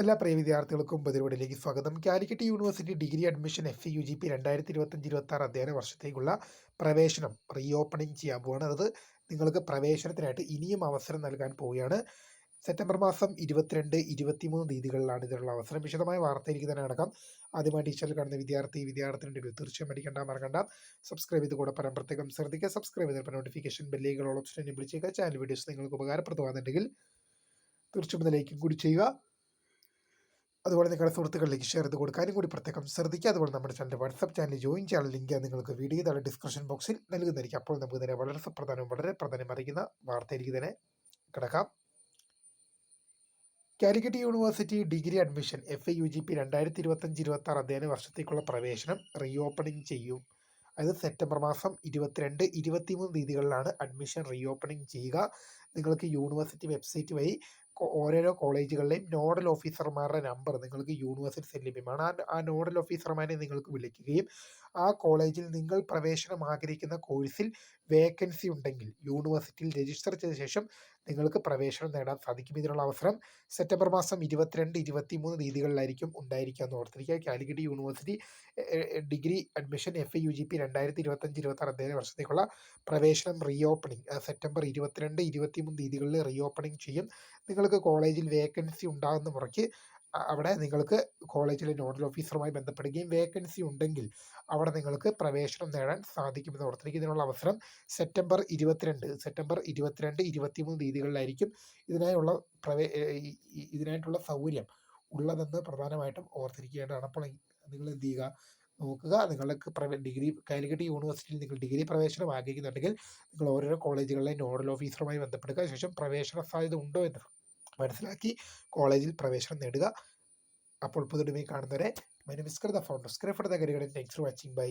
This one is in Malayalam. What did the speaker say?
എല്ലാ പ്രിയ വിദ്യാർത്ഥികൾക്കും പരിപാടിയിലേക്ക് സ്വാഗതം. Calicut university degree admission FEUGP 2025-26 അധ്യയന വർഷത്തേക്കുള്ള പ്രവേശനം റീഓപ്പണിംഗ് ചെയ്യാൻ പോവുകയാണ്. അത് നിങ്ങൾക്ക് പ്രവേശനത്തിനായിട്ട് ഇനിയും അവസരം നൽകാൻ പോവുകയാണ്. സെപ്റ്റംബർ മാസം 22, 23 തീയതികളിലാണ് ഇതിനുള്ള അവസരം. വിശദമായ വാർത്തയിലേക്ക് തന്നെ നടക്കാം. ആദ്യമായി ടീച്ചറിൽ കാണുന്ന വിദ്യാർത്ഥിനിയുടെ തീർച്ചയായും മറക്കണ്ട. സബ്സ്ക്രൈബ് ചെയ്ത് കൂടെ പറയാൻ പ്രത്യേകം ശ്രദ്ധിക്കുക. സബ്സ്ക്രൈബ് ചെയ്തപ്പോൾ നോട്ടിഫിക്കേഷൻ ബെല്ലുകൾ ഓപ്ഷൻ എന്നെ വിളിച്ചേക്കുക. ചാനൽ വീഡിയോസ് നിങ്ങൾക്ക് ഉപകാരപ്രദമാകുന്നുണ്ടെങ്കിൽ തീർച്ചയായും ലൈക്കും കൂടി ചെയ്യുക. അതുപോലെ നിങ്ങളുടെ സുഹൃത്തുക്കളിലേക്ക് ഷെയർ ചെയ്ത് കൊടുക്കാനും കൂടി പ്രത്യേകം ശ്രദ്ധിക്കുക. അതുപോലെ നമ്മുടെ ചാനൽ വാട്സ്ആപ്പ് ചാനൽ ജോയിൻ ചെയ്യാൻ ലിങ്ക് നിങ്ങൾക്ക് വീഡിയോ താഴെ ഡിസ്ക്രിപ്ഷൻ ബോക്സിൽ നൽകുന്നതായിരിക്കും. അപ്പോൾ നമുക്ക് തന്നെ വളരെ പ്രധാനം അറിയിക്കുന്ന വാർത്തയിലേക്ക് തന്നെ കിടക്കാം. Calicut university degree admission FEUGP 2025-26 അധ്യയന വർഷത്തേക്കുള്ള പ്രവേശനം റീഓപ്പണിംഗ് ചെയ്യും. അത് സെപ്റ്റംബർ മാസം 22, 23 തീയതികളിലാണ് അഡ്മിഷൻ റീഓപ്പണിംഗ് ചെയ്യുക. നിങ്ങൾക്ക് യൂണിവേഴ്സിറ്റി വെബ്സൈറ്റ് വഴി ഓരോരോ കോളേജുകളിലെയും നോഡൽ ഓഫീസർമാരുടെ നമ്പർ നിങ്ങൾക്ക് യൂണിവേഴ്സിറ്റി ലഭ്യമാണ്. ആ നോഡൽ ഓഫീസർമാരെ നിങ്ങൾക്ക് വിളിക്കുകയും ആ കോളേജിൽ നിങ്ങൾ പ്രവേശനം ആഗ്രഹിക്കുന്ന കോഴ്സിൽ വേക്കൻസി ഉണ്ടെങ്കിൽ യൂണിവേഴ്സിറ്റിയിൽ രജിസ്റ്റർ ചെയ്ത ശേഷം നിങ്ങൾക്ക് പ്രവേശനം നേടാൻ സാധിക്കും. ഇതിനുള്ള അവസരം സെപ്റ്റംബർ മാസം 22, 23 തീയതികളിലായിരിക്കും ഉണ്ടായിരിക്കുക എന്ന് ഓർത്തിരിക്കുക. Calicut university degree admission FEUGP 2025-26 അധ്യയന വർഷത്തേക്കുള്ള പ്രവേശനം റീഓപ്പണിംഗ് സെപ്റ്റംബർ 22, 23 തീയതികളിൽ റീഓപ്പണിംഗ് ചെയ്യും. നിങ്ങൾക്ക് കോളേജിൽ വേക്കൻസി ഉണ്ടാകുന്ന മുറയ്ക്ക് അവിടെ നിങ്ങൾക്ക് കോളേജിലെ നോഡൽ ഓഫീസറുമായി ബന്ധപ്പെടുകയും വേക്കൻസി ഉണ്ടെങ്കിൽ അവിടെ നിങ്ങൾക്ക് പ്രവേശനം നേടാൻ സാധിക്കുമെന്ന് ഓർത്തിരിക്കുക. ഇതിനുള്ള അവസരം സെപ്റ്റംബർ 22, 23 തീയതികളിലായിരിക്കും ഇതിനായിട്ടുള്ള സൗകര്യം ഉള്ളതെന്ന് പ്രധാനമായിട്ടും ഓർത്തിരിക്കേണ്ടതാണ്. അപ്പോൾ നിങ്ങൾ എന്ത് ചെയ്യുക, നോക്കുക. നിങ്ങൾക്ക് കാലിക്കറ്റ് യൂണിവേഴ്സിറ്റിയിൽ നിങ്ങൾ ഡിഗ്രി പ്രവേശനം ആഗ്രഹിക്കുന്നുണ്ടെങ്കിൽ നിങ്ങൾ ഓരോരോ കോളേജുകളിലെ നോഡൽ ഓഫീസറുമായി ബന്ധപ്പെടുക. ശേഷം പ്രവേശന സാധ്യത ഉണ്ടോ എന്ന് മനസ്സിലാക്കി കോളേജിൽ പ്രവേശനം നേടുക. അപ്പോൾ പുതുമയും കാണുന്നവരെ my name is Kritha founder. Thanks for watching. By.